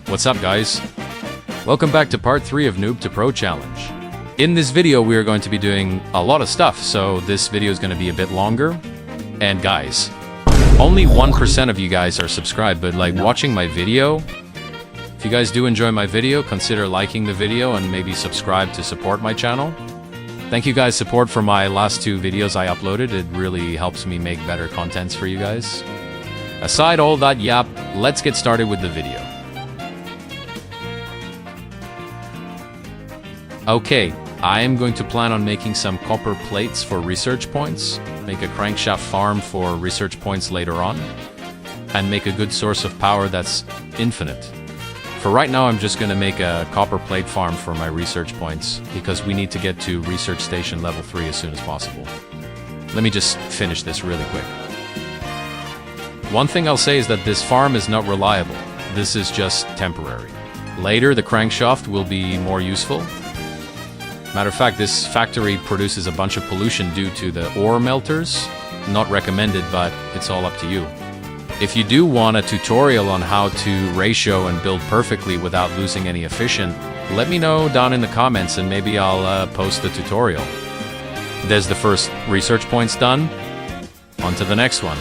What's up, guys? Welcome back to part 3 of Noob to Pro Challenge. In this video, we are going to be doing a lot of stuff, so this video is going to be a bit longer. And guys, only 1% of you guys are subscribed, but like watching my video, if you guys do enjoy my video, consider liking the video and maybe subscribe to support my channel. Thank you guys' support for my last 2 videos I uploaded. It really helps me make better contents for you guys. Aside all that yap, let's get started with the video. Okay, I am going to plan on making some copper plates for research points, make a crankshaft farm for research points later on, and make a good source of power that's infinite. For right now, I'm just going to make a copper plate farm for my research points, because we need to get to research station level 3 as soon as possible. Let me just finish this really quick. One thing I'll say is that this farm is not reliable. This is just temporary. Later, the crankshaft will be more useful. Matter of fact, this factory produces a bunch of pollution due to the ore melters. Not recommended, but it's all up to you. If you do want a tutorial on how to ratio and build perfectly without losing any efficient, let me know down in the comments and maybe I'll post the tutorial. There's the first research points done. On to the next one.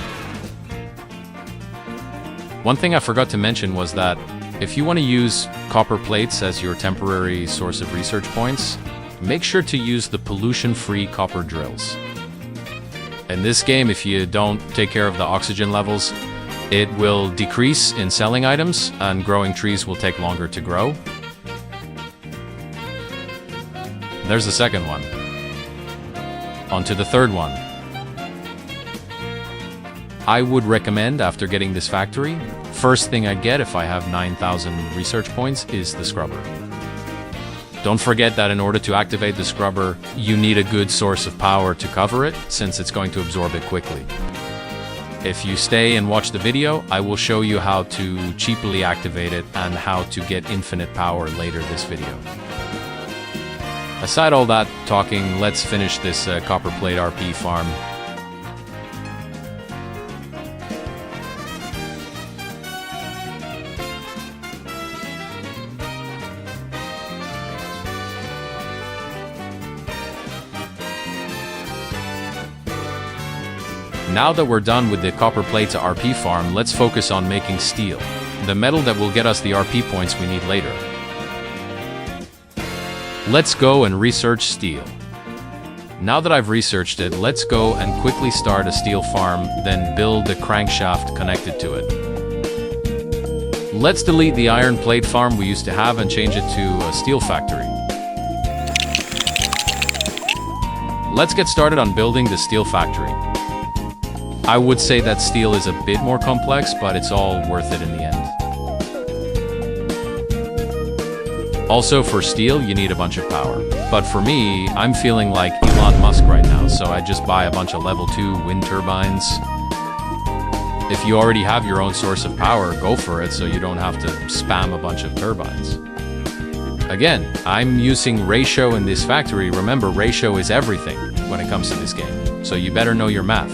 One thing I forgot to mention was that if you want to use copper plates as your temporary source of research points, make sure to use the pollution-free copper drills. In this game, if you don't take care of the oxygen levels, it will decrease in selling items, and growing trees will take longer to grow. There's the second one. On to the third one. I would recommend, after getting this factory, first thing I'd get if I have 9,000 research points is the scrubber. Don't forget that in order to activate the scrubber, you need a good source of power to cover it, since it's going to absorb it quickly. If you stay and watch the video, I will show you how to cheaply activate it and how to get infinite power later this video. Aside all that talking, let's finish this copper plate RP farm. Now that we're done with the copper plates RP farm, let's focus on making steel, the metal that will get us the RP points we need later. Let's go and research steel. Now that I've researched it, let's go and quickly start a steel farm, then build the crankshaft connected to it. Let's delete the iron plate farm we used to have and change it to a steel factory. Let's get started on building the steel factory. I would say that steel is a bit more complex, but it's all worth it in the end. Also, for steel, you need a bunch of power. But for me, I'm feeling like Elon Musk right now, so I just buy a bunch of level 2 wind turbines. If you already have your own source of power, go for it so you don't have to spam a bunch of turbines. Again, I'm using ratio in this factory. Remember, ratio is everything when it comes to this game, so you better know your math.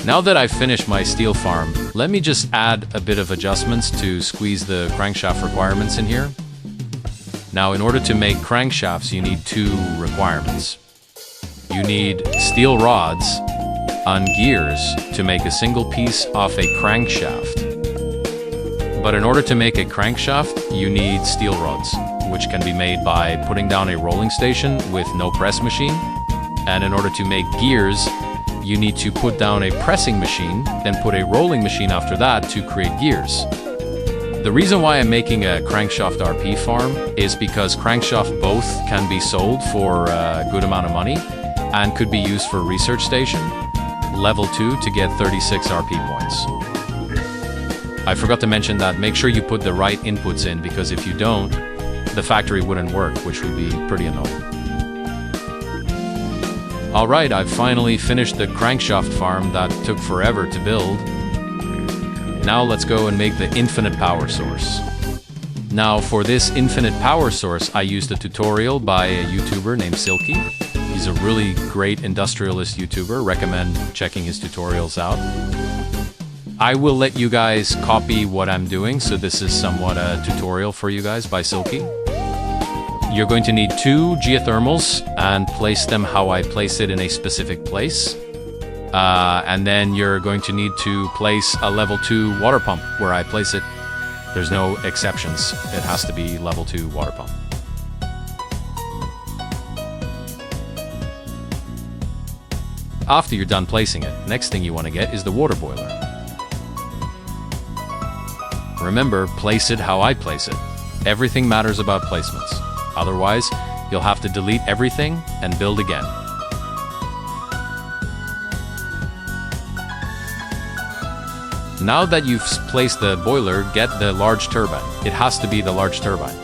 Now that I've finished my steel farm, let me just add a bit of adjustments to squeeze the crankshaft requirements in here. Now, in order to make crankshafts, you need 2 requirements. You need steel rods on gears to make a single piece off a crankshaft. But in order to make a crankshaft, you need steel rods, which can be made by putting down a rolling station with no press machine. And in order to make gears, you need to put down a pressing machine, then put a rolling machine after that to create gears. The reason why I'm making a crankshaft RP farm is because crankshaft both can be sold for a good amount of money and could be used for research station, level 2 to get 36 RP points. I forgot to mention that make sure you put the right inputs in, because if you don't, the factory wouldn't work, which would be pretty annoying. Alright, I've finally finished the crankshaft farm that took forever to build. Now let's go and make the infinite power source. Now for this infinite power source, I used a tutorial by a YouTuber named Silky. He's a really great industrialist YouTuber. Recommend checking his tutorials out. I will let you guys copy what I'm doing, so this is somewhat a tutorial for you guys by Silky. You're going to need 2 geothermals and place them how I place it in a specific place. And then you're going to need to place a level 2 water pump where I place it. There's no exceptions. It has to be level 2 water pump. After you're done placing it, next thing you want to get is the water boiler. Remember, place it how I place it. Everything matters about placements. Otherwise, you'll have to delete everything and build again. Now that you've placed the boiler, get the large turbine. It has to be the large turbine.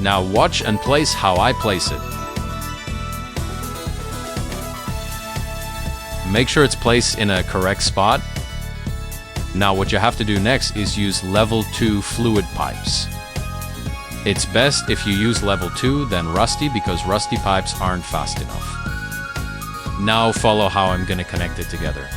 Now watch and place how I place it. Make sure it's placed in a correct spot. Now what you have to do next is use level 2 fluid pipes. It's best if you use level 2 than rusty, because rusty pipes aren't fast enough. Now follow how I'm going to connect it together.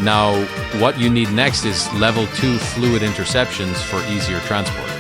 Now, what you need next is level 2 fluid interceptions for easier transport.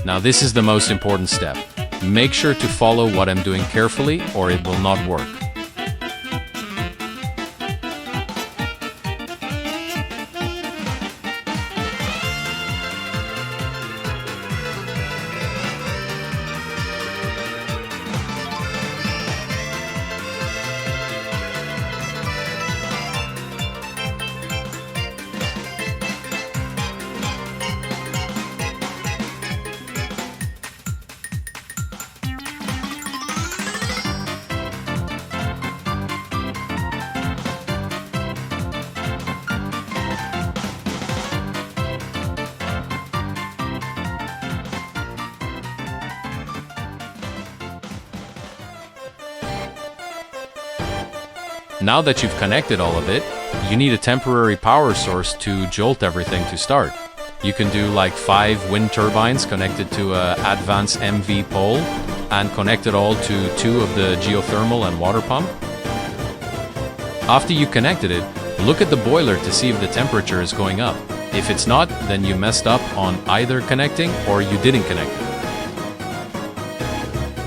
Now this is the most important step. Make sure to follow what I'm doing carefully, or it will not work. Now that you've connected all of it, you need a temporary power source to jolt everything to start. You can do like 5 wind turbines connected to a advanced MV pole and connect it all to 2 of the geothermal and water pump. After you connected it, look at the boiler to see if the temperature is going up. If it's not, then you messed up on either connecting or you didn't connect it.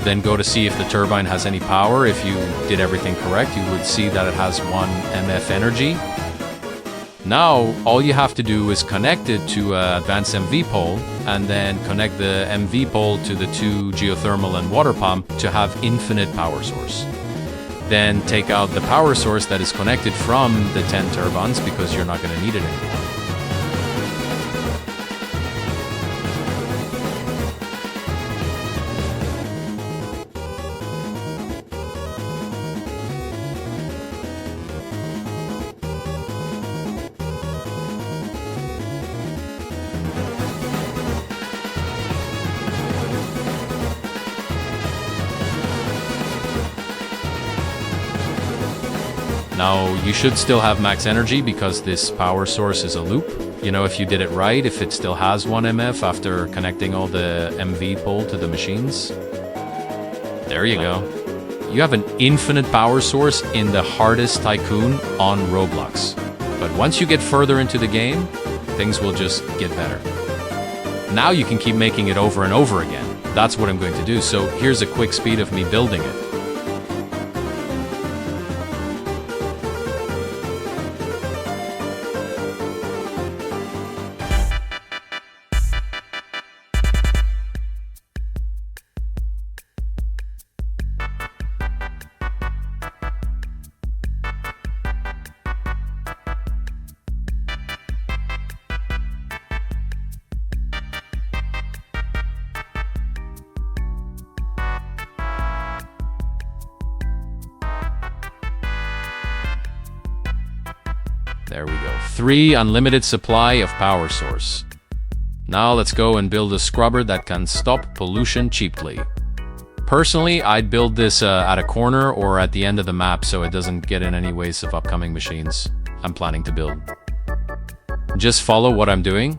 Then go to see if the turbine has any power. If you did everything correct, you would see that it has 1 MF energy. Now, all you have to do is connect it to an advanced MV pole and then connect the MV pole to the 2 geothermal and water pump to have infinite power source. Then take out the power source that is connected from the 10 turbines because you're not going to need it anymore. Now, you should still have max energy because this power source is a loop. You know, if you did it right, if it still has 1 MF after connecting all the MV pole to the machines. There you go. You have an infinite power source in the hardest tycoon on Roblox. But once you get further into the game, things will just get better. Now you can keep making it over and over again. That's what I'm going to do. So here's a quick speed of me building it. There we go. 3 unlimited supply of power source. Now let's go and build a scrubber that can stop pollution cheaply. Personally, I'd build this at a corner or at the end of the map so it doesn't get in any ways of upcoming machines I'm planning to build. Just follow what I'm doing.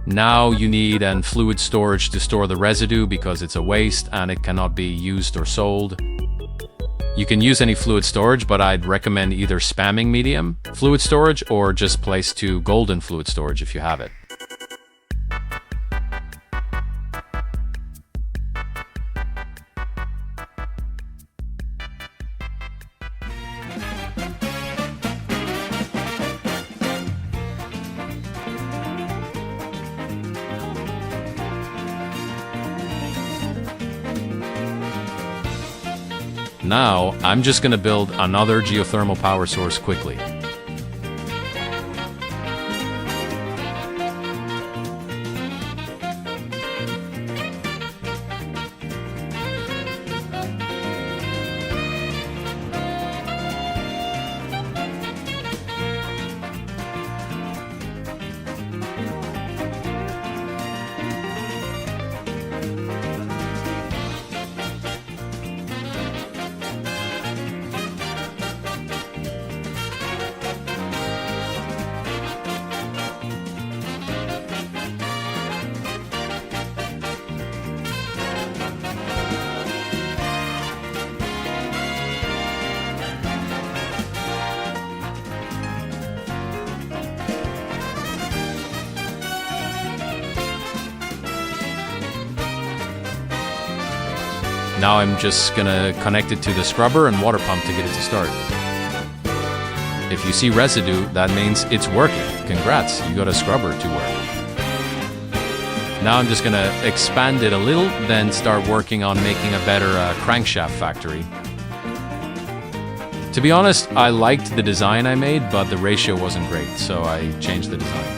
Now you need an fluid storage to store the residue because it's a waste and it cannot be used or sold. You can use any fluid storage, but I'd recommend either spamming medium fluid storage or just place 2 golden fluid storage if you have it. Now, I'm just going to build another geothermal power source quickly. Now I'm just gonna connect it to the scrubber and water pump to get it to start. If you see residue, that means it's working. Congrats, you got a scrubber to work. Now I'm just gonna expand it a little, then start working on making a better crankshaft factory. To be honest, I liked the design I made, but the ratio wasn't great, so I changed the design.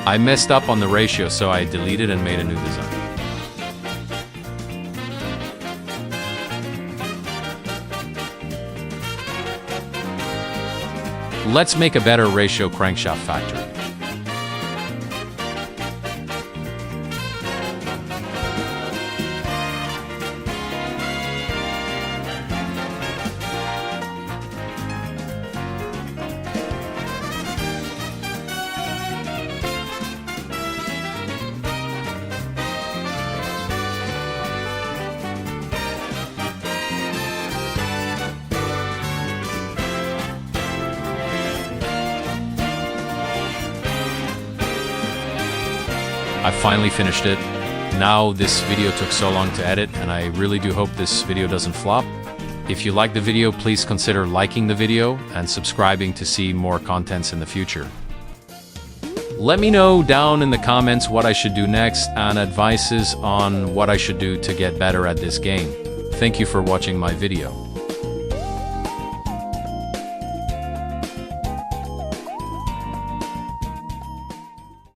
I messed up on the ratio, so I deleted and made a new design. Let's make a better ratio crankshaft factory. I finally finished it. Now this video took so long to edit, and I really do hope this video doesn't flop. If you like the video, please consider liking the video and subscribing to see more contents in the future. Let me know down in the comments what I should do next and advices on what I should do to get better at this game. Thank you for watching my video.